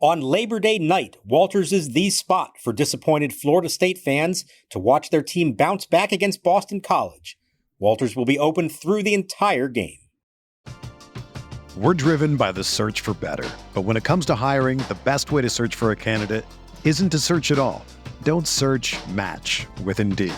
On Labor Day night, Walters is the spot for disappointed Florida State fans to watch their team bounce back against Boston College. Walters will be open through the entire game. We're driven by the search for better. But when it comes to hiring, the best way to search for a candidate isn't to search at all. Don't search, match with Indeed.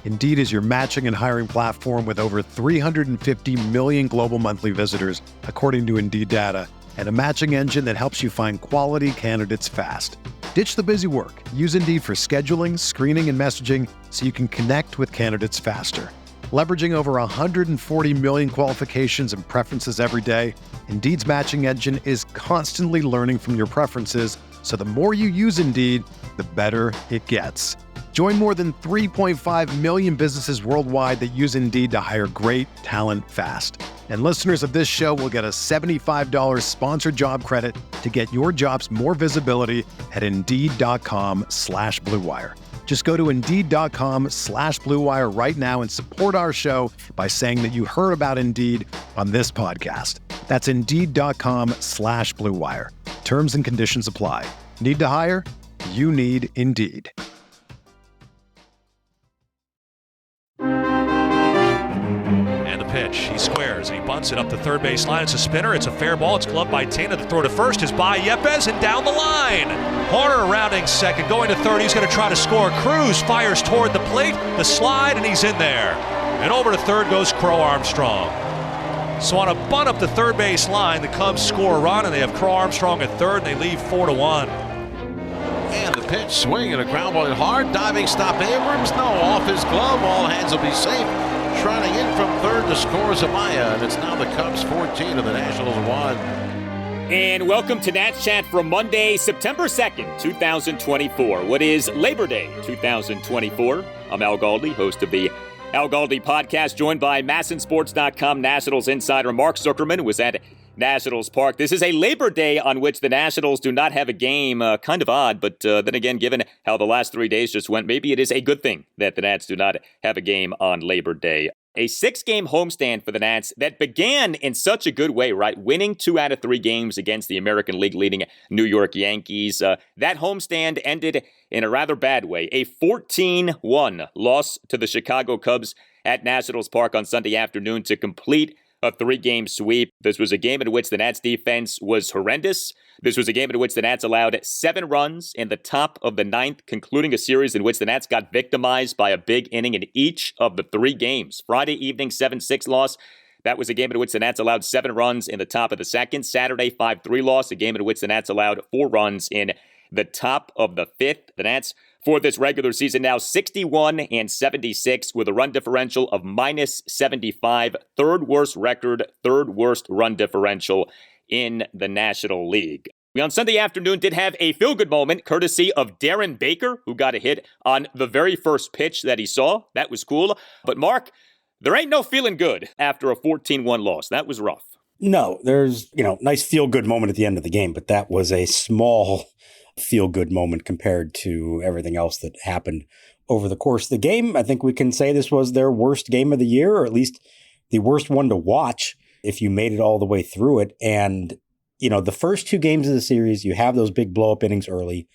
Indeed is your matching and hiring platform with over 350 million global monthly visitors, according to Indeed data, and a matching engine that helps you find quality candidates fast. Ditch the busy work. Use Indeed for scheduling, screening, and messaging so you can connect with candidates faster. Leveraging over 140 million qualifications and preferences every day, Indeed's matching engine is constantly learning from your preferences, so the more you use Indeed, the better it gets. Join more than 3.5 million businesses worldwide that use Indeed to hire great talent fast. And listeners of this show will get a $75 sponsored job credit to get your jobs more visibility at Indeed.com/Blue Wire. Just go to Indeed.com/Blue Wire right now and support our show by saying that you heard about Indeed on this podcast. That's Indeed.com/Blue Wire. Terms and conditions apply. Need to hire? You need Indeed. And the pitch. He squares and he bunts it up the third base line. It's a spinner. It's a fair ball. It's gloved by Tena. The throw to first is by Yepes and down the line. Horner rounding second, going to third. He's going to try to score. Cruz fires toward the plate. The slide, and he's in there. And over to third goes Crow Armstrong. So on a bunt up the third base line, the Cubs score a run, and they have Crow Armstrong at third, and they leave 4-1. And the pitch, swing and a ground ball hard. Diving stop Abrams. No, off his glove. All hands will be safe. Trotting in from third to score Zamaya, and it's now the Cubs 14 and the Nationals 1. And welcome to Nats Chat for Monday, September 2nd, 2024. What is Labor Day 2024? I'm Al Galdi, host of the Al Galdi podcast, joined by MASNsports.com Nationals insider Mark Zuckerman, who was at Nationals Park. This is a Labor Day on which the Nationals do not have a game. Kind of odd, but then again, given how the last 3 days just went, maybe it is a good thing that the Nats do not have a game on Labor Day. A 6-game homestand for the Nats that began in such a good way, right? Winning 2 out of 3 games against the American League leading New York Yankees. That homestand ended in a rather bad way. A 14-1 loss to the Chicago Cubs at Nationals Park on Sunday afternoon to complete a 3-game sweep. This was a game in which the Nats defense was horrendous. This was a game in which the Nats allowed 7 runs in the top of the 9th, concluding a series in which the Nats got victimized by a big inning in each of the 3 games. Friday evening, 7-6 loss. That was a game in which the Nats allowed 7 runs in the top of the 2nd. Saturday, 5-3 loss, a game in which the Nats allowed 4 runs in the top of the 5th. The Nats, for this regular season, now 61-76 with a run differential of -75. Third worst record, third worst run differential in the National League. We on Sunday afternoon did have a feel-good moment courtesy of Darren Baker, who got a hit on the very first pitch that he saw. That was cool. But Mark, there ain't no feeling good after a 14-1 loss. That was rough. No, there's, nice feel-good moment at the end of the game, but that was a small feel-good moment compared to everything else that happened over the course of the game. I think we can say this was their worst game of the year, or at least the worst one to watch if you made it all the way through it. And, the first 2 games of the series, you have those big blow-up innings early,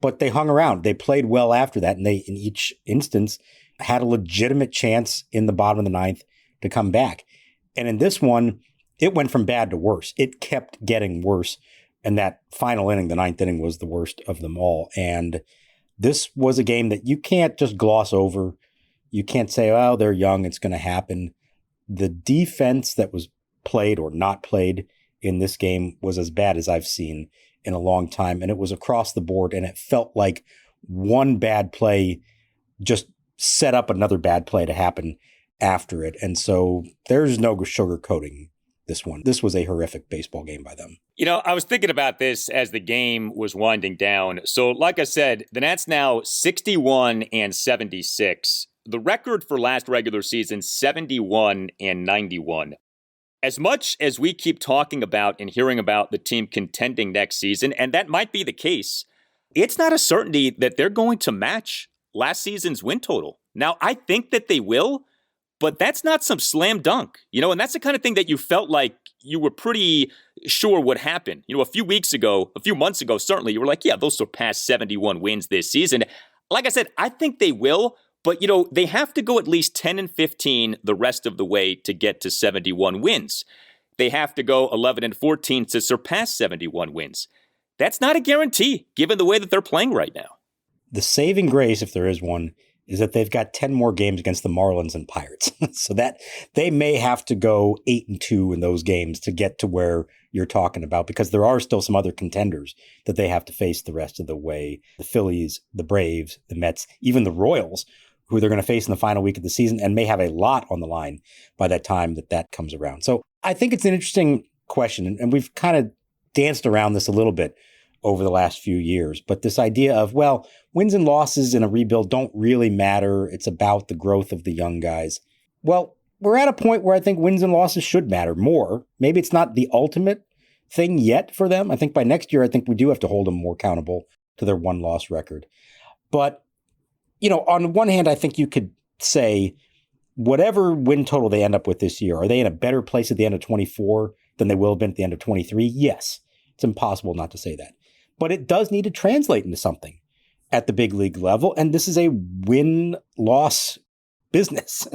but they hung around. They played well after that, and they, in each instance, had a legitimate chance in the bottom of the 9th to come back. And in this one, it went from bad to worse. It kept getting worse. And that final inning, the 9th inning, was the worst of them all. And this was a game that you can't just gloss over. You can't say, oh, they're young, it's going to happen. The defense that was played or not played in this game was as bad as I've seen in a long time. And it was across the board. And it felt like one bad play just set up another bad play to happen after it. And so there's no sugarcoating this one. This was a horrific baseball game by them. I was thinking about this as the game was winding down. So like I said, the Nats now 61-76. The record for last regular season, 71-91. As much as we keep talking about and hearing about the team contending next season, and that might be the case, it's not a certainty that they're going to match last season's win total. Now, I think that they will, but that's not some slam dunk, and that's the kind of thing that you felt like you were pretty sure would happen. A few months ago, certainly, you were like, yeah, they'll surpass 71 wins this season. Like I said, I think they will, but, they have to go at least 10-15 the rest of the way to get to 71 wins. They have to go 11-14 to surpass 71 wins. That's not a guarantee, given the way that they're playing right now. The saving grace, if there is one, is that they've got 10 more games against the Marlins and Pirates. So that they may have to go 8-2 in those games to get to where you're talking about, because there are still some other contenders that they have to face the rest of the way. The Phillies, the Braves, the Mets, even the Royals, who they're going to face in the final week of the season and may have a lot on the line by that time that comes around. So I think it's an interesting question, and we've kind of danced around this a little bit over the last few years. But this idea of, well, wins and losses in a rebuild don't really matter. It's about the growth of the young guys. Well, we're at a point where I think wins and losses should matter more. Maybe it's not the ultimate thing yet for them. I think by next year, I think we do have to hold them more accountable to their one-loss record. But, on one hand, I think you could say whatever win total they end up with this year, are they in a better place at the end of 24 than they will have been at the end of 23? Yes. It's impossible not to say that. But it does need to translate into something at the big league level. And this is a win-loss business.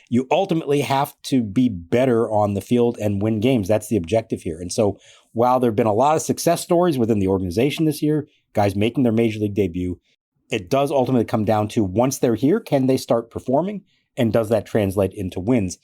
You ultimately have to be better on the field and win games. That's the objective here. And so while there have been a lot of success stories within the organization this year, guys making their major league debut, it does ultimately come down to, once they're here, can they start performing? And does that translate into wins?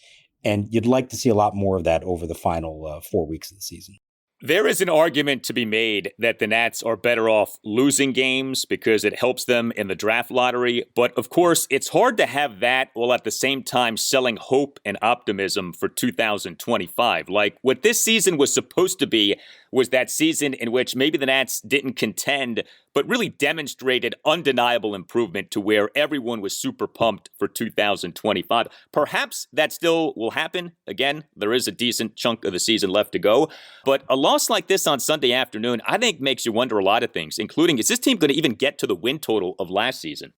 And you'd like to see a lot more of that over the final 4 weeks of the season. There is an argument to be made that the Nats are better off losing games because it helps them in the draft lottery. But of course, it's hard to have that while at the same time selling hope and optimism for 2025. Like, what this season was supposed to be was that season in which maybe the Nats didn't contend, but really demonstrated undeniable improvement to where everyone was super pumped for 2025. Perhaps that still will happen. Again, there is a decent chunk of the season left to go. But a loss like this on Sunday afternoon, I think, makes you wonder a lot of things, including, is this team going to even get to the win total of last season?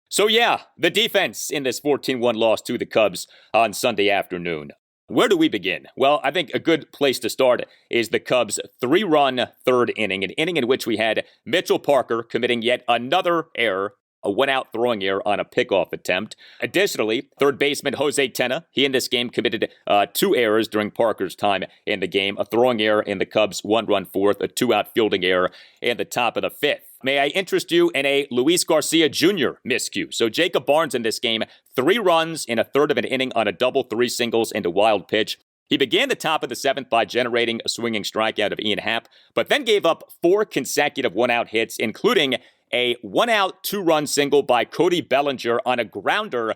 So yeah, the defense in this 14-1 loss to the Cubs on Sunday afternoon. Where do we begin? Well, I think a good place to start is the Cubs' 3-run third inning, an inning in which we had Mitchell Parker committing yet another error, a one-out throwing error on a pickoff attempt. Additionally, third baseman Jose Tena, he in this game committed 2 errors during Parker's time in the game, a throwing error in the Cubs' 1-run fourth, a 2-out fielding error in the top of the fifth. May I interest you in a Luis Garcia Jr. miscue? So Jacob Barnes in this game, 3 runs in a third of an inning on a double, 3 singles and a wild pitch. He began the top of the 7th by generating a swinging strikeout of Ian Happ, but then gave up 4 consecutive one-out hits, including a 1-out 2-run single by Cody Bellinger on a grounder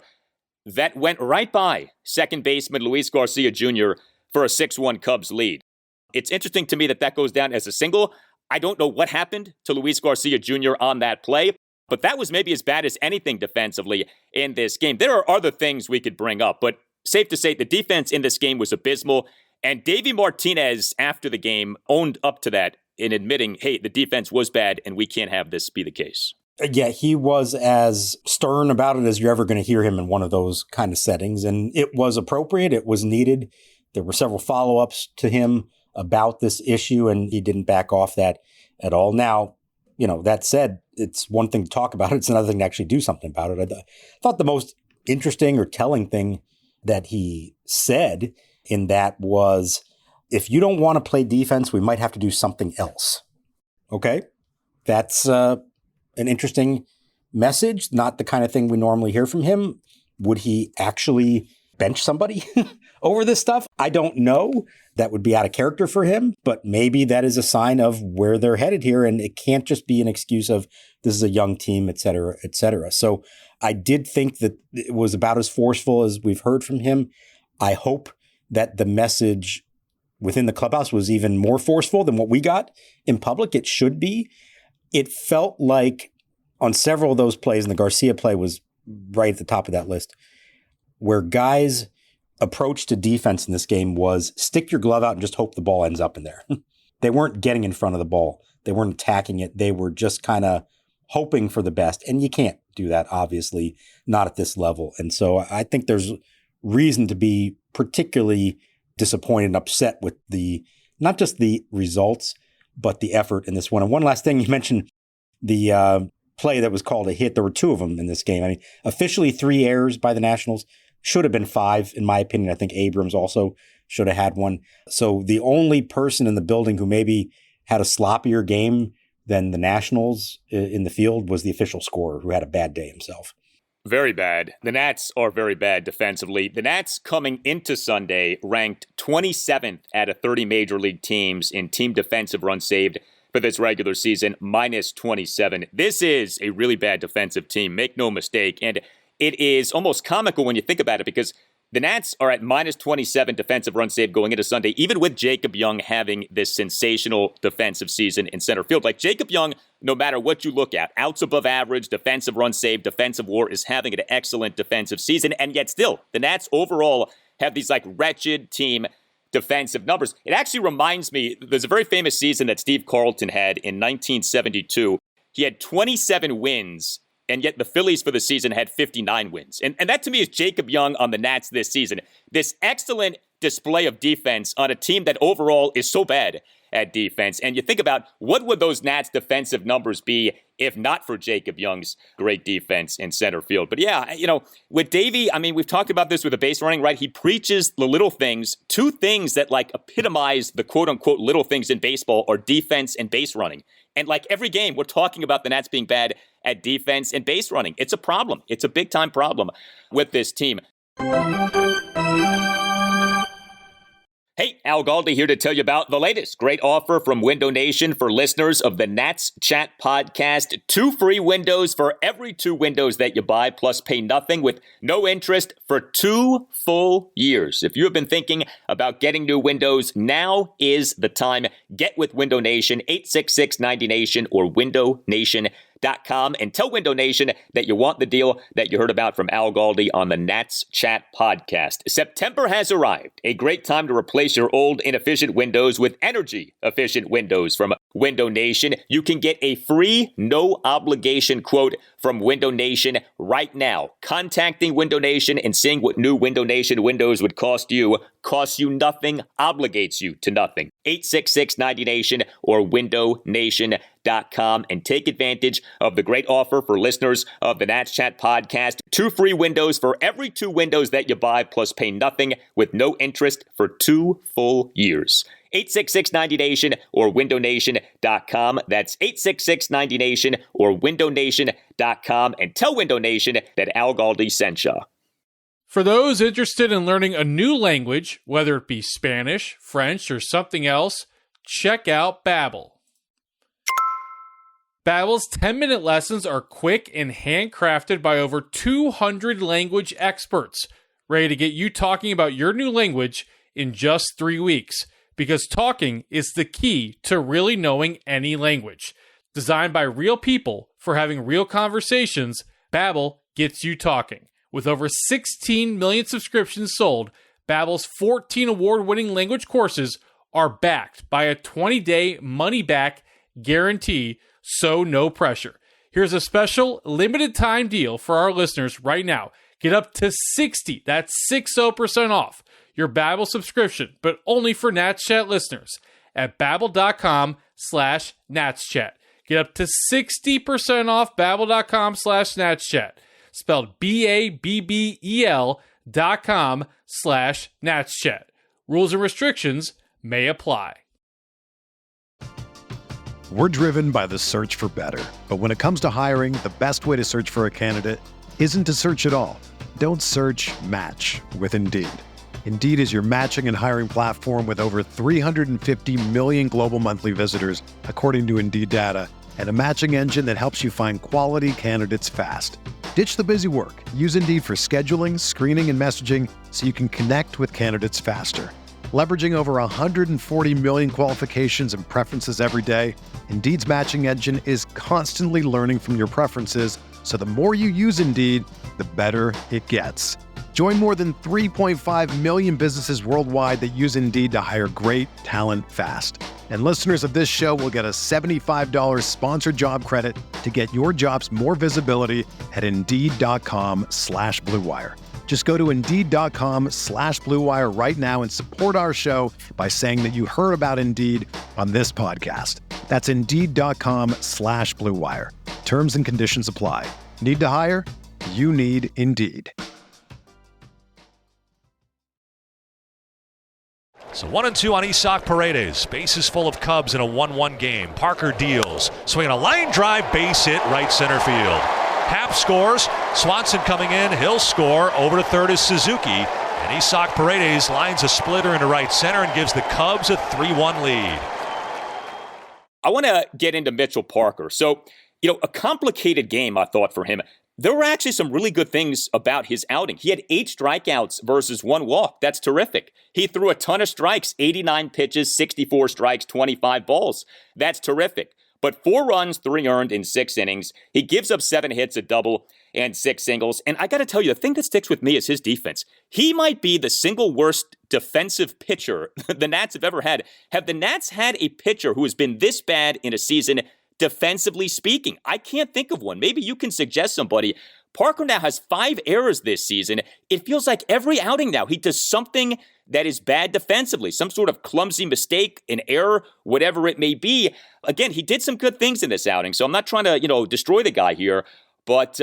that went right by second baseman Luis Garcia Jr. for a 6-1 Cubs lead. It's interesting to me that goes down as a single. I don't know what happened to Luis Garcia Jr. on that play, but that was maybe as bad as anything defensively in this game. There are other things we could bring up, but safe to say the defense in this game was abysmal, and Davey Martinez after the game owned up to that in admitting, hey, the defense was bad and we can't have this be the case. Yeah, he was as stern about it as you're ever going to hear him in one of those kind of settings, and it was appropriate. It was needed. There were several follow-ups to him about this issue, and he didn't back off that at all. Now, that said, it's one thing to talk about it. It's another thing to actually do something about it. I thought the most interesting or telling thing that he said in that was, if you don't want to play defense, we might have to do something else. Okay? That's an interesting message, not the kind of thing we normally hear from him. Would he actually bench somebody over this stuff? I don't know. That would be out of character for him, but maybe that is a sign of where they're headed here, and it can't just be an excuse of this is a young team, et cetera, et cetera. So I did think that it was about as forceful as we've heard from him. I hope that the message within the clubhouse was even more forceful than what we got in public. It should be. It felt like on several of those plays, and the Garcia play was right at the top of that list, where guys' approach to defense in this game was stick your glove out and just hope the ball ends up in there. They weren't getting in front of the ball. They weren't attacking it. They were just kind of hoping for the best. And you can't do that, obviously, not at this level. And so I think there's reason to be particularly disappointed and upset with not just the results, but the effort in this one. And one last thing, you mentioned the play that was called a hit. There were 2 of them in this game. I mean, officially 3 errors by the Nationals. Should have been 5, in my opinion. I think Abrams also should have had one. So the only person in the building who maybe had a sloppier game than the Nationals in the field was the official scorer, who had a bad day himself. Very bad. The Nats are very bad defensively. The Nats coming into Sunday ranked 27th out of 30 major league teams in team defensive runs saved for this regular season, minus 27. This is a really bad defensive team, make no mistake. And it is almost comical when you think about it, because the Nats are at minus 27 defensive runs saved going into Sunday, even with Jacob Young having this sensational defensive season in center field. Like, Jacob Young, no matter what you look at, outs above average, defensive runs saved, defensive WAR, is having an excellent defensive season. And yet still, the Nats overall have these wretched team defensive numbers. It actually reminds me, there's a very famous season that Steve Carlton had in 1972. He had 27 wins, and yet the Phillies for the season had 59 wins. And that to me is Jacob Young on the Nats this season. This excellent display of defense on a team that overall is so bad at defense. And you think about, what would those Nats defensive numbers be if not for Jacob Young's great defense in center field? But yeah, with Davey, I mean, we've talked about this with the base running, right? He preaches the little things. 2 things that epitomize the quote unquote little things in baseball are defense and base running. And every game, we're talking about the Nats being bad at defense and base running. It's a problem. It's a big time problem with this team. Hey, Al Galdi here to tell you about the latest great offer from Window Nation for listeners of the Nats Chat podcast. 2 free windows for every 2 windows that you buy, plus pay nothing with no interest for 2 full years. If you have been thinking about getting new windows, now is the time. Get with Window Nation, 866-90Nation or windownation.com, and tell Window Nation that you want the deal that you heard about from Al Galdi on the Nats Chat podcast. September has arrived. A great time to replace your old inefficient windows with energy-efficient windows from Window Nation. You can get a free, no-obligation quote from Window Nation right now. Contacting Window Nation and seeing what new Window Nation windows would costs you nothing, obligates you to nothing. 866-90Nation or windownation.com, and take advantage of the great offer for listeners of the Nats Chat podcast. 2 free windows for every 2 windows that you buy, plus pay nothing with no interest for 2 full years. 866-90Nation or windownation.com. That's 866-90Nation or windownation.com, and tell Window Nation that Al Galdi sent you. For those interested in learning a new language, whether it be Spanish, French, or something else, check out Babbel. Babbel's 10-minute lessons are quick and handcrafted by over 200 language experts, ready to get you talking about your new language in just 3 weeks, because talking is the key to really knowing any language. Designed by real people for having real conversations, Babbel gets you talking. With over 16 million subscriptions sold, Babbel's 14 award-winning language courses are backed by a 20-day money-back guarantee, so no pressure. Here's a special limited-time deal for our listeners right now. Get up to 60% off your Babbel subscription, but only for Nats Chat listeners at babbel.com/NatsChat. Get up to 60% off babbel.com/NatsChat. Spelled BABBEL.com/NatsChat. Rules and restrictions may apply. We're driven by the search for better. But when it comes to hiring, the best way to search for a candidate isn't to search at all. Don't search, match with Indeed. Indeed is your matching and hiring platform with over 350 million global monthly visitors, according to Indeed data, and a matching engine that helps you find quality candidates fast. Ditch the busy work. Use Indeed for scheduling, screening, and messaging so you can connect with candidates faster. Leveraging over 140 million qualifications and preferences every day, Indeed's matching engine is constantly learning from your preferences, so the more you use Indeed, the better it gets. Join more than 3.5 million businesses worldwide that use Indeed to hire great talent fast. And listeners of this show will get a $75 sponsored job credit to get your jobs more visibility at Indeed.com/Blue Wire. Just go to Indeed.com/Blue Wire right now and support our show by saying that you heard about Indeed on this podcast. That's Indeed.com/Blue Wire. Terms and conditions apply. Need to hire? You need Indeed. So 1-2 on Isak Paredes. Bases full of Cubs in a 1-1 game. Parker deals. Swinging a line drive, base hit, right center field. Happ scores. Swanson coming in. He'll score. Over to third is Suzuki. And Isak Paredes lines a splitter into right center and gives the Cubs a 3-1 lead. I want to get into Mitchell Parker. So, a complicated game, I thought, for him. There were actually some really good things about his outing. He had 8 strikeouts versus 1 walk. That's terrific. He threw a ton of strikes, 89 pitches, 64 strikes, 25 balls. That's terrific. But 4 runs, 3 earned in 6 innings. He gives up 7 hits, a double, and 6 singles. And I got to tell you, the thing that sticks with me is his defense. He might be the single worst defensive pitcher the Nats have ever had. Have the Nats had a pitcher who has been this bad in a season, defensively speaking? I can't think of one. Maybe you can suggest somebody. Parker now has 5 errors this season. It feels like every outing now he does something that is bad defensively, some sort of clumsy mistake, an error, whatever it may be. Again, he did some good things in this outing, so I'm not trying to, destroy the guy here, but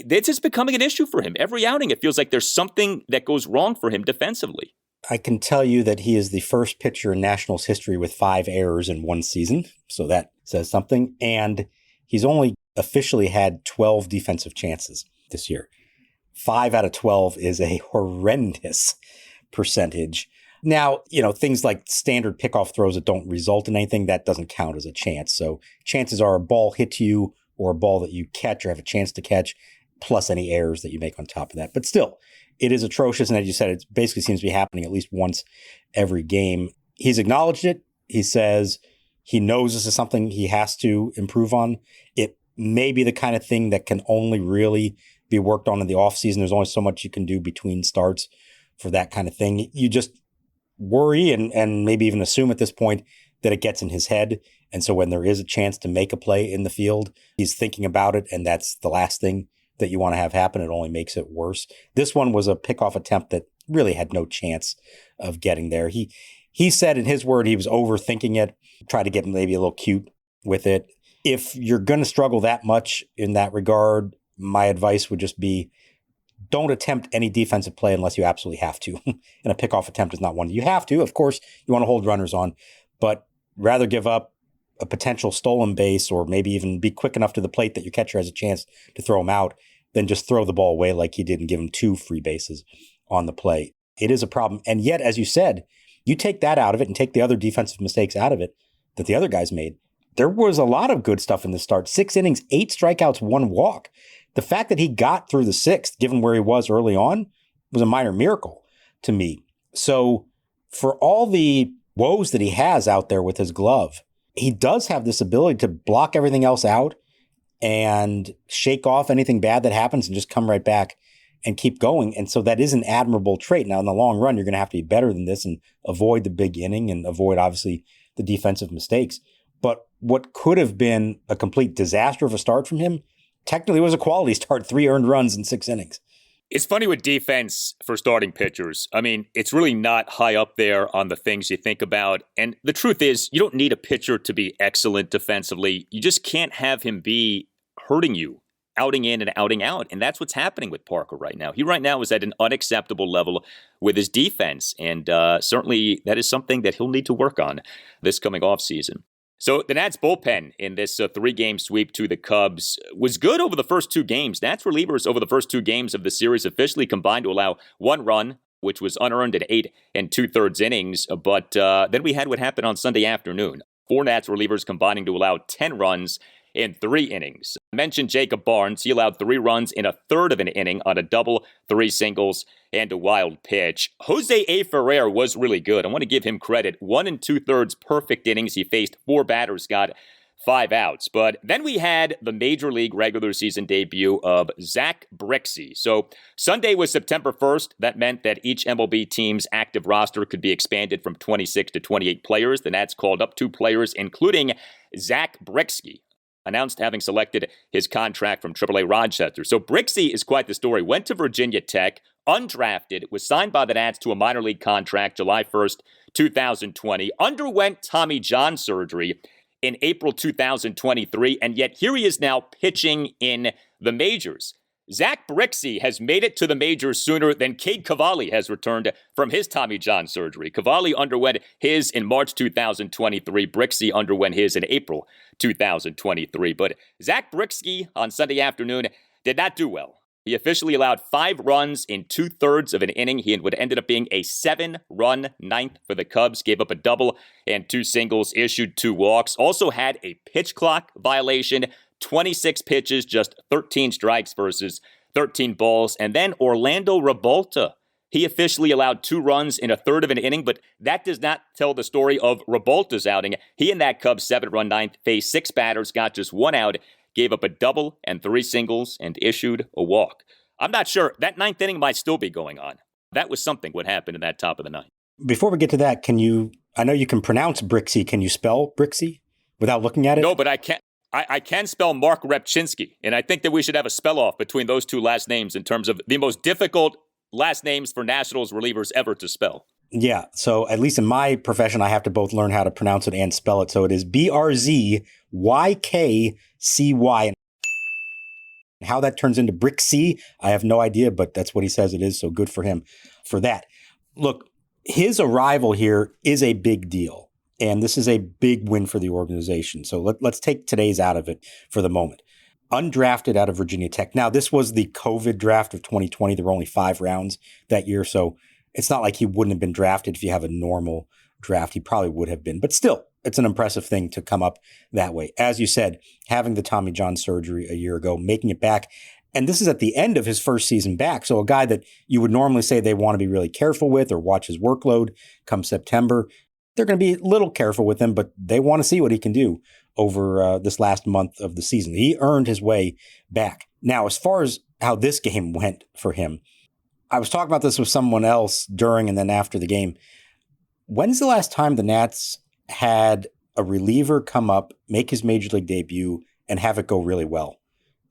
this is becoming an issue for him. Every outing, it feels like there's something that goes wrong for him defensively. I can tell you that he is the first pitcher in Nationals history with 5 errors in one season. So that says something. And he's only officially had 12 defensive chances this year. 5 out of 12 is a horrendous percentage. Now, things like standard pickoff throws that don't result in anything, that doesn't count as a chance. So chances are a ball hits you or a ball that you catch or have a chance to catch, plus any errors that you make on top of that. But still, it is atrocious. And as you said, it basically seems to be happening at least once every game. He's acknowledged it. He says he knows this is something he has to improve on. It may be the kind of thing that can only really be worked on in the offseason. There's only so much you can do between starts for that kind of thing. You just worry and maybe even assume at this point that it gets in his head. And so when there is a chance to make a play in the field, he's thinking about it. And that's the last thing that you want to have happen. It only makes it worse. This one was a pickoff attempt that really had no chance of getting there. He said in his word, he was overthinking it, tried to get maybe a little cute with it. If you're going to struggle that much in that regard, my advice would just be don't attempt any defensive play unless you absolutely have to. And a pickoff attempt is not one you have to. Of course, you want to hold runners on, but rather give up a potential stolen base or maybe even be quick enough to the plate that your catcher has a chance to throw him out than just throw the ball away like he did and give him 2 free bases on the play. It is a problem. And yet, as you said, you take that out of it and take the other defensive mistakes out of it that the other guys made. There was a lot of good stuff in the start. 6 innings, 8 strikeouts, 1 walk. The fact that he got through the 6th, given where he was early on, was a minor miracle to me. So for all the woes that he has out there with his glove, he does have this ability to block everything else out and shake off anything bad that happens and just come right back and keep going. And so that is an admirable trait. Now, in the long run, you're going to have to be better than this and avoid the big inning and avoid, obviously, the defensive mistakes. But what could have been a complete disaster of a start from him technically was a quality start, 3 earned runs in 6 innings. It's funny with defense for starting pitchers. I mean, it's really not high up there on the things you think about. And the truth is, you don't need a pitcher to be excellent defensively. You just can't have him be hurting you, outing in and outing out. And that's what's happening with Parker right now. He right now is at an unacceptable level with his defense. And certainly that is something that he'll need to work on this coming offseason. So the Nats bullpen in this 3-game sweep to the Cubs was good over the first 2 games. Nats relievers over the first 2 games of the series officially combined to allow 1 run, which was unearned in 8 2/3 innings. But then we had what happened on Sunday afternoon. 4 Nats relievers combining to allow 10 runs in 3 innings. I mentioned Jacob Barnes. He allowed 3 runs in 1/3 of an inning on a double, 3 singles, and a wild pitch. Jose A. Ferrer was really good. I want to give him credit. 1 2/3 perfect innings. He faced 4 batters, got 5 outs. But then we had the Major League regular season debut of Zach Brixey. So Sunday was September 1st. That meant that each MLB team's active roster could be expanded from 26 to 28 players. The Nats called up 2 players, including Zach Brixey, announced having selected his contract from AAA Rochester. So Brixey is quite the story. Went to Virginia Tech, undrafted, was signed by the Nats to a minor league contract July 1st, 2020, underwent Tommy John surgery in April 2023, and yet here he is now pitching in the majors. Zach Brixey has made it to the majors sooner than Cade Cavalli has returned from his Tommy John surgery. Cavalli underwent his in March 2023. Brixey underwent his in April 2023. But Zach Brixey on Sunday afternoon did not do well. He officially allowed 5 runs in 2/3 of an inning. He would ended up being a 7-run ninth for the Cubs, gave up a double and 2 singles, issued 2 walks. Also had a pitch clock violation, 26 pitches, just 13 strikes versus 13 balls. And then Orlando Revolta. He officially allowed 2 runs in 1/3 of an inning, but that does not tell the story of Revolta's outing. He and that Cubs 7-run ninth faced 6 batters, got just 1 out, gave up a double and 3 singles, and issued a walk. I'm not sure. That 9th inning might still be going on. That was something what happened in that top of the 9th. Before we get to that, I know you can pronounce Brixey. Can you spell Brixey without looking at it? No, but I can't. I can spell Mark Repchinsky, and I think that we should have a spell-off between those 2 last names in terms of the most difficult last names for Nationals relievers ever to spell. Yeah, so at least in my profession, I have to both learn how to pronounce it and spell it. So it is BRZYKCY. How that turns into Brixey, I have no idea, but that's what he says it is, so good for him for that. Look, his arrival here is a big deal. And this is a big win for the organization. So let's take today's out of it for the moment. Undrafted out of Virginia Tech. Now, this was the COVID draft of 2020. There were only 5 rounds that year. So it's not like he wouldn't have been drafted if you have a normal draft. He probably would have been. But still, it's an impressive thing to come up that way. As you said, having the Tommy John surgery a year ago, making it back. And this is at the end of his first season back. So a guy that you would normally say they want to be really careful with or watch his workload come September. They're going to be a little careful with him, but they want to see what he can do over this last month of the season. He earned his way back. Now, as far as how this game went for him, I was talking about this with someone else during and then after the game. When's the last time the Nats had a reliever come up, make his major league debut, and have it go really well?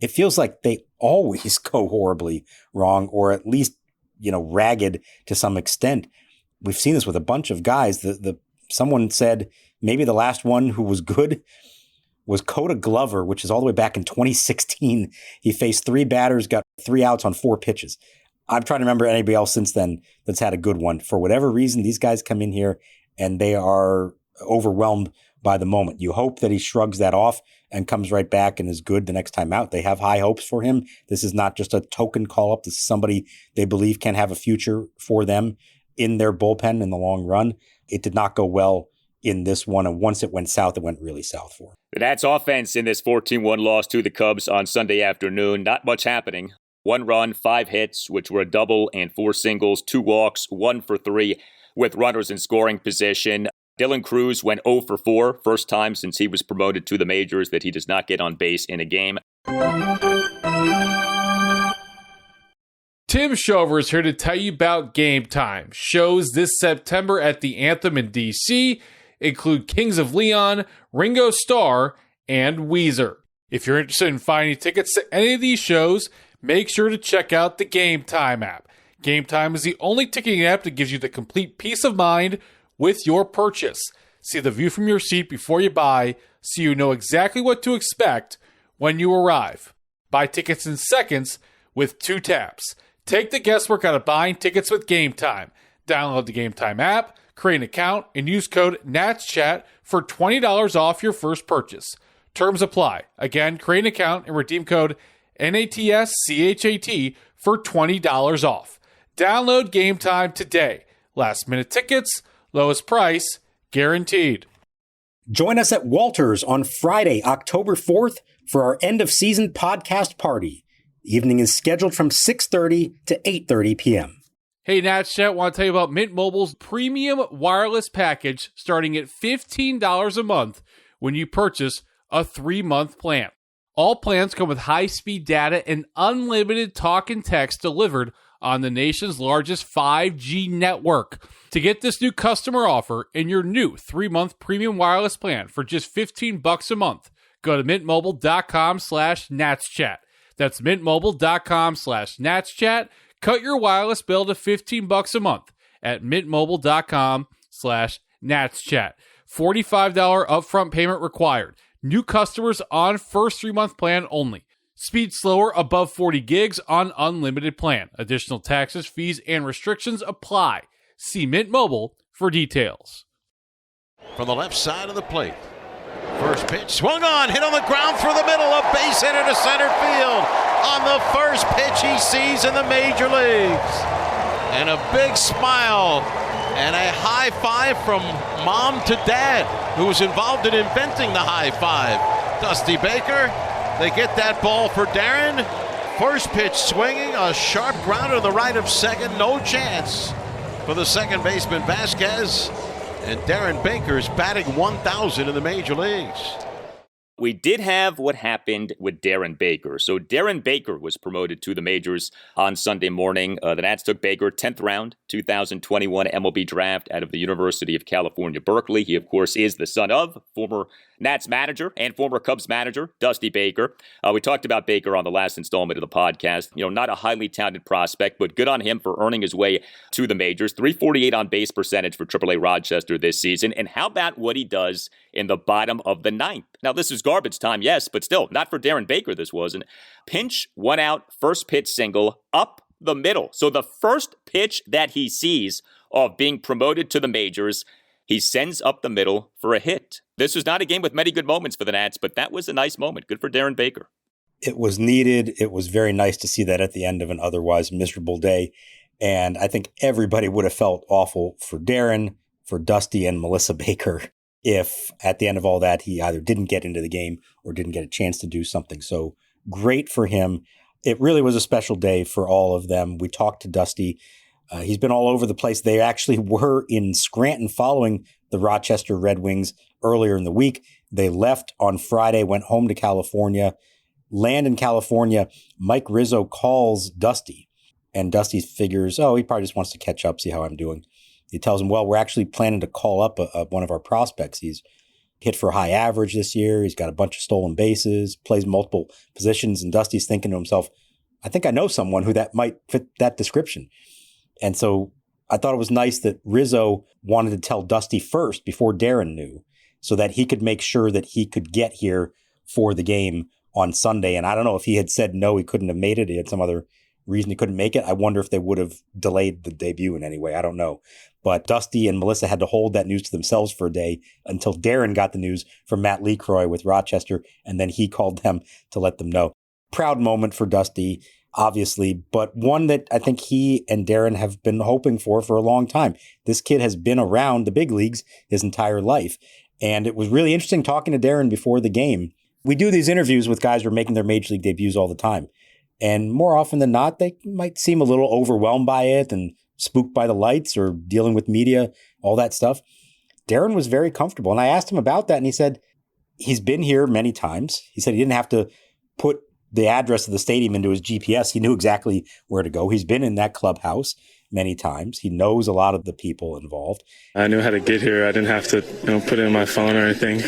It feels like they always go horribly wrong, or at least, ragged to some extent. We've seen this with a bunch of guys. Someone said maybe the last one who was good was Coda Glover, which is all the way back in 2016. He faced 3 batters, got 3 outs on 4 pitches. I'm trying to remember anybody else since then that's had a good one. For whatever reason, these guys come in here and they are overwhelmed by the moment. You hope that he shrugs that off and comes right back and is good the next time out. They have high hopes for him. This is not just a token call-up. This is somebody they believe can have a future for them in their bullpen in the long run. It did not go well in this one, and once it went south, it went really south for him. The Nats offense in this 14-1 loss to the Cubs on Sunday afternoon, not much happening. 1 run, 5 hits, which were a double and 4 singles, 2 walks, 1 for 3 with runners in scoring position. Dylan Cruz went 0 for 4, first time since he was promoted to the majors that he does not get on base in a game. Tim Shover is here to tell you about Game Time. Shows this September at the Anthem in D.C. include Kings of Leon, Ringo Starr, and Weezer. If you're interested in finding tickets to any of these shows, make sure to check out the Game Time app. Game Time is the only ticketing app that gives you the complete peace of mind with your purchase. See the view from your seat before you buy, so you know exactly what to expect when you arrive. Buy tickets in seconds with 2 taps. Take the guesswork out of buying tickets with Game Time. Download the Game Time app, create an account, and use code NATSCHAT for $20 off your first purchase. Terms apply. Again, create an account and redeem code NATSCHAT for $20 off. Download Game Time today. Last minute tickets, lowest price, guaranteed. Join us at Walters on Friday, October 4th for our end of season podcast party. The evening is scheduled from 6:30 to 8:30 p.m. Hey, Nats Chat, want to tell you about Mint Mobile's premium wireless package starting at $15 a month when you purchase a 3-month plan. All plans come with high-speed data and unlimited talk and text delivered on the nation's largest 5G network. To get this new customer offer and your new 3-month premium wireless plan for just $15 a month, go to mintmobile.com/natschat. That's mintmobile.com/natschat. Cut your wireless bill to $15 a month at mintmobile.com/natschat. $45 upfront payment required. New customers on first 3-month plan only. Speed slower above 40 gigs on unlimited plan. Additional taxes, fees, and restrictions apply. See Mint Mobile for details. From the left side of the plate. First pitch swung on, hit on the ground through the middle, a base hit into center field on the first pitch he sees in the major leagues. And a big smile and a high five from mom to dad, who was involved in inventing the high five. Dusty Baker, they get that ball for Darren. First pitch swinging, a sharp grounder to the right of second, no chance for the second baseman Vasquez. And Darren Baker's batting 1,000 in the major leagues. We did have what happened with Darren Baker. So Darren Baker was promoted to the majors on Sunday morning. The Nats took Baker 10th round, 2021 MLB Draft out of the University of California, Berkeley. He, of course, is the son of former Nats manager and former Cubs manager, Dusty Baker. We talked about Baker on the last installment of the podcast. Not a highly talented prospect, but good on him for earning his way to the majors. .348 on base percentage for AAA Rochester this season. And how about what he does in the bottom of the ninth? Now, this is garbage time, yes, but still, not for Darren Baker, this wasn't. Pinch, 1 out, first pitch single, up the middle. So the first pitch that he sees of being promoted to the majors, he sends up the middle for a hit. This was not a game with many good moments for the Nats, but that was a nice moment. Good for Darren Baker. It was needed. It was very nice to see that at the end of an otherwise miserable day. And I think everybody would have felt awful for Darren, for Dusty, and Melissa Baker if at the end of all that, he either didn't get into the game or didn't get a chance to do something. So great for him. It really was a special day for all of them. We talked to Dusty. He's been all over the place. They actually were in Scranton following the Rochester Red Wings earlier in the week. They left on Friday, went home to California, land in California. Mike Rizzo calls Dusty, and Dusty figures, he probably just wants to catch up, see how I'm doing. He tells him, we're actually planning to call up one of our prospects. He's hit for high average this year. He's got a bunch of stolen bases, plays multiple positions. And Dusty's thinking to himself, I think I know someone who that might fit that description. And so I thought it was nice that Rizzo wanted to tell Dusty first before Darren knew, so that he could make sure that he could get here for the game on Sunday. And I don't know if he had said no, he couldn't have made it. He had some other reason he couldn't make it. I wonder if they would have delayed the debut in any way. I don't know. But Dusty and Melissa had to hold that news to themselves for a day until Darren got the news from Matt LeCroy with Rochester, and then he called them to let them know. Proud moment for Dusty, obviously, but one that I think he and Darren have been hoping for a long time. This kid has been around the big leagues his entire life. And it was really interesting talking to Darren before the game. We do these interviews with guys who are making their major league debuts all the time. And more often than not, they might seem a little overwhelmed by it and spooked by the lights or dealing with media, all that stuff. Darren was very comfortable. And I asked him about that, and he said he's been here many times. He said he didn't have to put the address of the stadium into his GPS. He knew exactly where to go. He's been in that clubhouse many times. He knows a lot of the people involved. I knew how to get here. I didn't have to, put it in my phone or anything.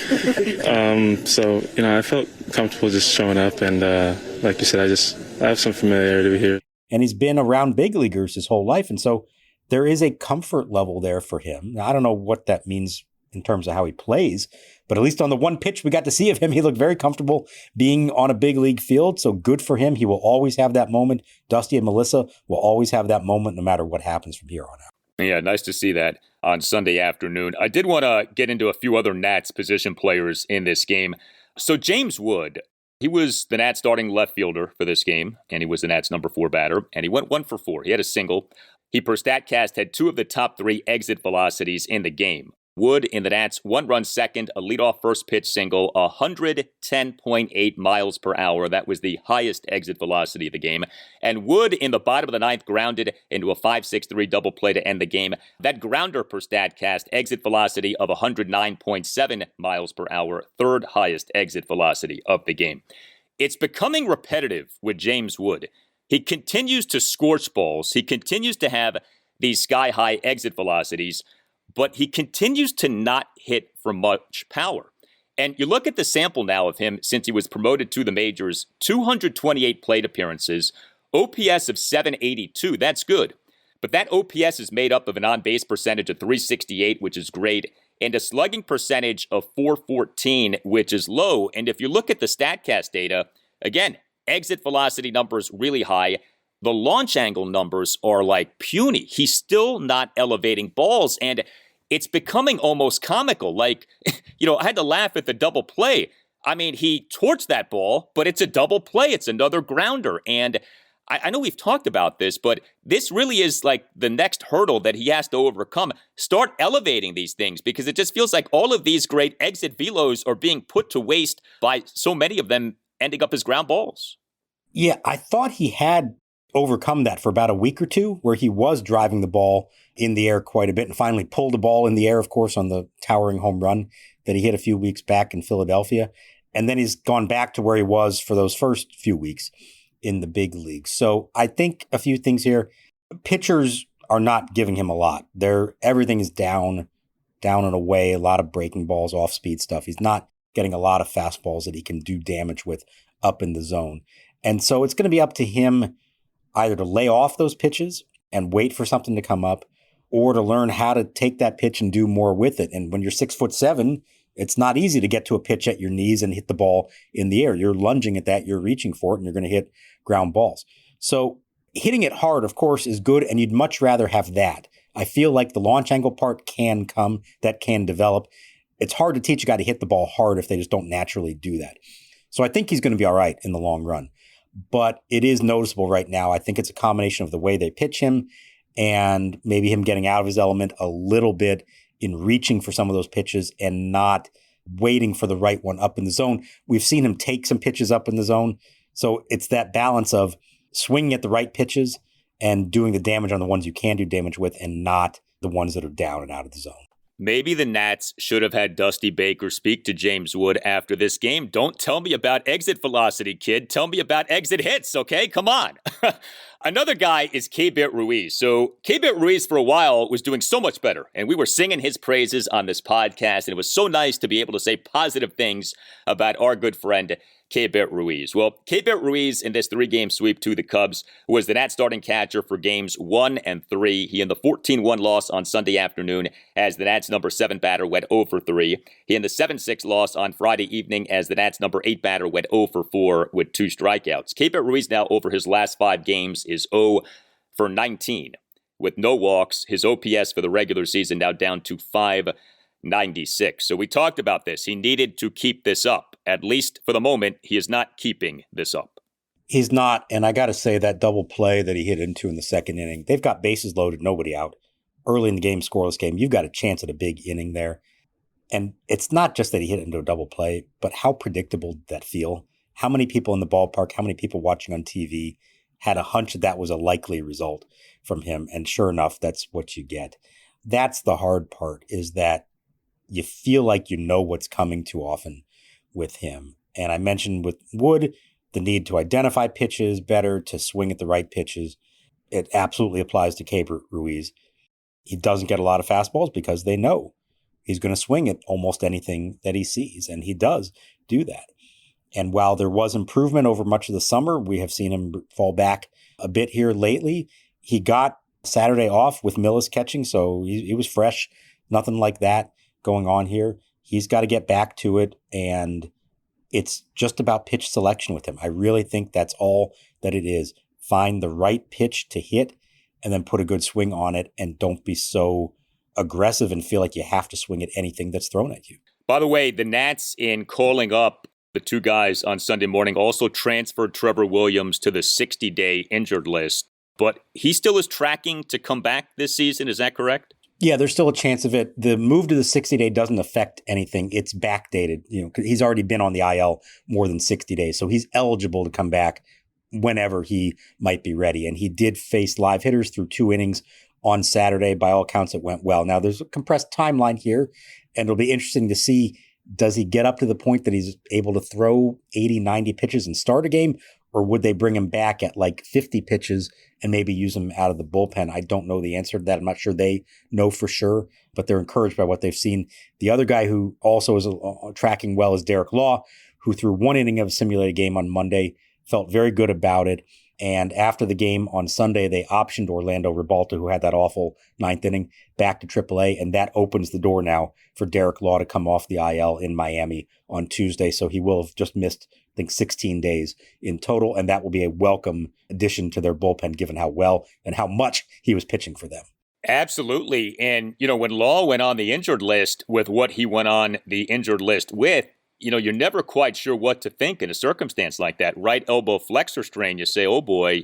So I felt comfortable just showing up. And like you said, I have some familiarity here. And he's been around big leaguers his whole life. And so there is a comfort level there for him. Now, I don't know what that means in terms of how he plays, but at least on the one pitch we got to see of him, he looked very comfortable being on a big league field. So good for him. He will always have that moment. Dusty and Melissa will always have that moment no matter what happens from here on out. Yeah, nice to see that on Sunday afternoon. I did want to get into a few other Nats position players in this game. So James Wood, he was the Nats starting left fielder for this game, and he was the Nats number 4 batter, and he went 1 for 4. He had a single. He, per StatCast, had 2 of the top 3 exit velocities in the game. Wood in the Nats 1-run second, a leadoff first pitch single, 110.8 miles per hour. That was the highest exit velocity of the game. And Wood in the bottom of the ninth grounded into a 5-6-3 double play to end the game. That grounder, per StatCast, exit velocity of 109.7 miles per hour, 3rd highest exit velocity of the game. It's becoming repetitive with James Wood. He continues to scorch balls. He continues to have these sky-high exit velocities, but he continues to not hit for much power. And you look at the sample now of him since he was promoted to the majors, 228 plate appearances, OPS of 782. That's good. But that OPS is made up of an on-base percentage of 368, which is great, and a slugging percentage of 414, which is low. And if you look at the StatCast data, again, exit velocity numbers really high. The launch angle numbers are like puny. He's still not elevating balls, and it's becoming almost comical. Like, I had to laugh at the double play. I mean, he torched that ball, but it's a double play. It's another grounder. And I know we've talked about this, but this really is like the next hurdle that he has to overcome. Start elevating these things, because it just feels like all of these great exit velos are being put to waste by so many of them ending up as ground balls. Yeah, I thought he had overcome that for about a week or two, where he was driving the ball in the air quite a bit and finally pulled the ball in the air, of course, on the towering home run that he hit a few weeks back in Philadelphia. And then he's gone back to where he was for those first few weeks in the big leagues. So I think a few things here. Pitchers are not giving him a lot. Everything is down and away, a lot of breaking balls, off-speed stuff. He's not getting a lot of fastballs that he can do damage with up in the zone. And so it's going to be up to him either to lay off those pitches and wait for something to come up, or to learn how to take that pitch and do more with it. And when you're 6'7", it's not easy to get to a pitch at your knees and hit the ball in the air. You're lunging at that, you're reaching for it, and you're going to hit ground balls. So hitting it hard, of course, is good, and you'd much rather have that. I feel like the launch angle part can come, that can develop. It's hard to teach a guy to hit the ball hard if they just don't naturally do that. So I think he's going to be all right in the long run. But it is noticeable right now. I think it's a combination of the way they pitch him and maybe him getting out of his element a little bit in reaching for some of those pitches and not waiting for the right one up in the zone. We've seen him take some pitches up in the zone. So it's that balance of swinging at the right pitches and doing the damage on the ones you can do damage with, and not the ones that are down and out of the zone. Maybe the Nats should have had Dusty Baker speak to James Wood after this game. Don't tell me about exit velocity, kid. Tell me about exit hits, okay? Come on. Another guy is Keibert Ruiz. So Keibert Ruiz for a while was doing so much better, and we were singing his praises on this podcast, and it was so nice to be able to say positive things about our good friend Keibert Ruiz. Well, Keibert Ruiz in this 3-game sweep to the Cubs was the Nats starting catcher for games 1 and 3. He in the 14-1 loss on Sunday afternoon as the Nats number 7 batter went 0 for 3. He in the 7-6 loss on Friday evening as the Nats number 8 batter went 0 for 4 with 2 strikeouts. Keibert Ruiz now over his last 5 games is 0 for 19 with no walks. His OPS for the regular season now down to 596. So we talked about this. He needed to keep this up. At least for the moment, he is not keeping this up. He's not, and I got to say that double play that he hit into in the second inning, they've got bases loaded, nobody out. Early in the game, scoreless game, you've got a chance at a big inning there. And it's not just that he hit into a double play, but how predictable did that feel? How many people in the ballpark, how many people watching on TV had a hunch that was a likely result from him? And sure enough, that's what you get. That's the hard part, is that you feel like you know what's coming too often with him. And I mentioned with Wood, the need to identify pitches better, to swing at the right pitches. It absolutely applies to Keibert Ruiz. He doesn't get a lot of fastballs because they know he's going to swing at almost anything that he sees, and he does do that. And while there was improvement over much of the summer, we have seen him fall back a bit here lately. He got Saturday off with Millis catching, so he was fresh. Nothing like that going on here. He's got to get back to it, and it's just about pitch selection with him. I really think that's all that it is. Find the right pitch to hit and then put a good swing on it, and don't be so aggressive and feel like you have to swing at anything that's thrown at you. By the way, the Nats, in calling up the 2 guys on Sunday morning, also transferred Trevor Williams to the 60-day injured list, but he still is tracking to come back this season. Is that correct? Yeah, there's still a chance of it. The move to the 60-day doesn't affect anything. It's backdated. He's already been on the IL more than 60 days, so he's eligible to come back whenever he might be ready. And he did face live hitters through 2 innings on Saturday. By all accounts, it went well. Now, there's a compressed timeline here, and it'll be interesting to see, does he get up to the point that he's able to throw 80, 90 pitches and start a game, or would they bring him back at like 50 pitches and maybe use him out of the bullpen? I don't know the answer to that. I'm not sure they know for sure, but they're encouraged by what they've seen. The other guy who also is tracking well is Derek Law, who threw 1 inning of a simulated game on Monday, felt very good about it. And after the game on Sunday, they optioned Orlando Ribalta, who had that awful ninth inning, back to AAA. And that opens the door now for Derek Law to come off the IL in Miami on Tuesday. So he will have just missed, I think, 16 days in total. And that will be a welcome addition to their bullpen, given how well and how much he was pitching for them. Absolutely. And, when Law went on the injured list with what he went on the injured list with, you're never quite sure what to think in a circumstance like that. Right elbow flexor strain, you say, oh boy,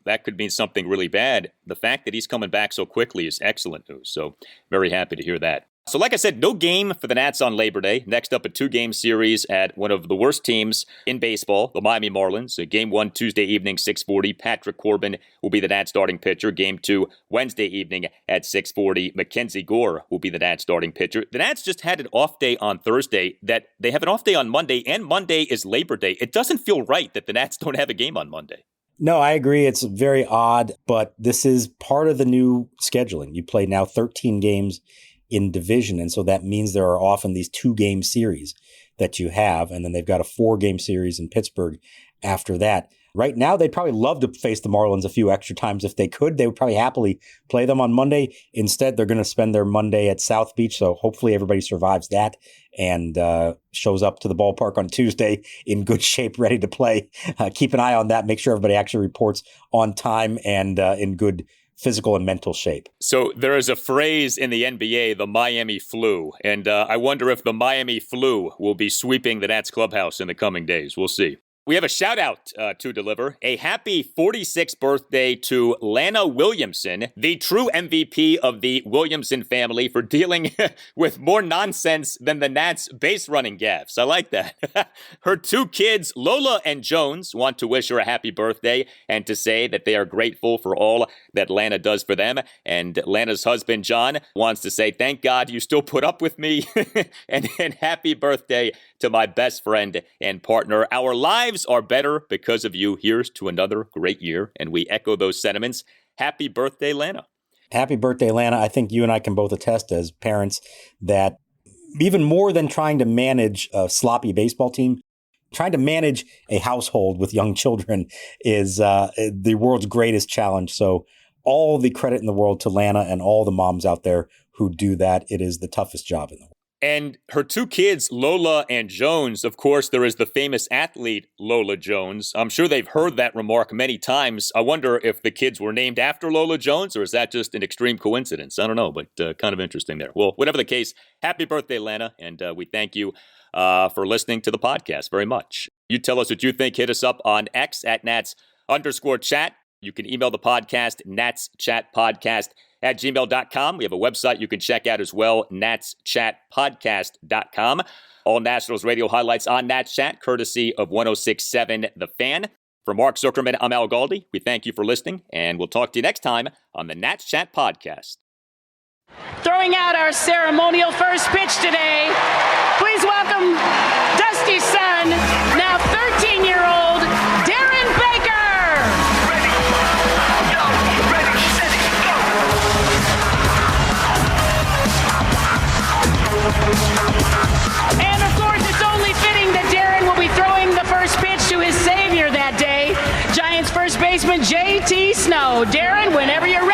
that could mean something really bad. The fact that he's coming back so quickly is excellent news. So very happy to hear that. So like I said, no game for the Nats on Labor Day. Next up, a 2-game series at one of the worst teams in baseball, the Miami Marlins. Game 1, Tuesday evening, 6:40. Patrick Corbin will be the Nats starting pitcher. Game 2, Wednesday evening at 6:40. Mackenzie Gore will be the Nats starting pitcher. The Nats just had an off day on Thursday. That they have an off day on Monday, and Monday is Labor Day. It doesn't feel right that the Nats don't have a game on Monday. No, I agree. It's very odd, but this is part of the new scheduling. You play now 13 games in division. And so that means there are often these 2-game series that you have. And then they've got a 4-game series in Pittsburgh after that. Right now, they'd probably love to face the Marlins a few extra times if they could. They would probably happily play them on Monday. Instead, they're going to spend their Monday at South Beach. So hopefully everybody survives that and shows up to the ballpark on Tuesday in good shape, ready to play. Keep an eye on that. Make sure everybody actually reports on time and in good physical and mental shape. So there is a phrase in the NBA, the Miami flu, and I wonder if the Miami flu will be sweeping the Nats clubhouse in the coming days. We'll see. We have a shout out to deliver. A happy 46th birthday to Lana Williamson, the true MVP of the Williamson family, for dealing with more nonsense than the Nats base running gaffes. I like that. Her 2 kids, Lola and Jones, want to wish her a happy birthday and to say that they are grateful for all that Lana does for them. And Lana's husband, John, wants to say, thank God you still put up with me and happy birthday to my best friend and partner. Our lives are better because of you. Here's to another great year. And we echo those sentiments. Happy birthday, Lana. Happy birthday, Lana. I think you and I can both attest as parents that even more than trying to manage a sloppy baseball team, trying to manage a household with young children is the world's greatest challenge. So all the credit in the world to Lana and all the moms out there who do that. It is the toughest job in the world. And her 2 kids, Lola and Jones, of course, there is the famous athlete, Lola Jones. I'm sure they've heard that remark many times. I wonder if the kids were named after Lola Jones, or is that just an extreme coincidence? I don't know, but kind of interesting there. Well, whatever the case, happy birthday, Lana, and we thank you for listening to the podcast very much. You tell us what you think. Hit us up on X at @Nats_chat. You can email the podcast, natschatpodcast@gmail.com. We have a website you can check out as well, natschatpodcast.com. All Nationals radio highlights on Nats Chat, courtesy of 106.7 The Fan. For Mark Zuckerman, I'm Al Galdi. We thank you for listening, and we'll talk to you next time on the Nats Chat Podcast. Throwing out our ceremonial first pitch today, please welcome Dusty's son, now 13-year-old Darren Baker. And of course, it's only fitting that Darren will be throwing the first pitch to his savior that day, Giants first baseman J.T. Snow. Darren, whenever you're ready.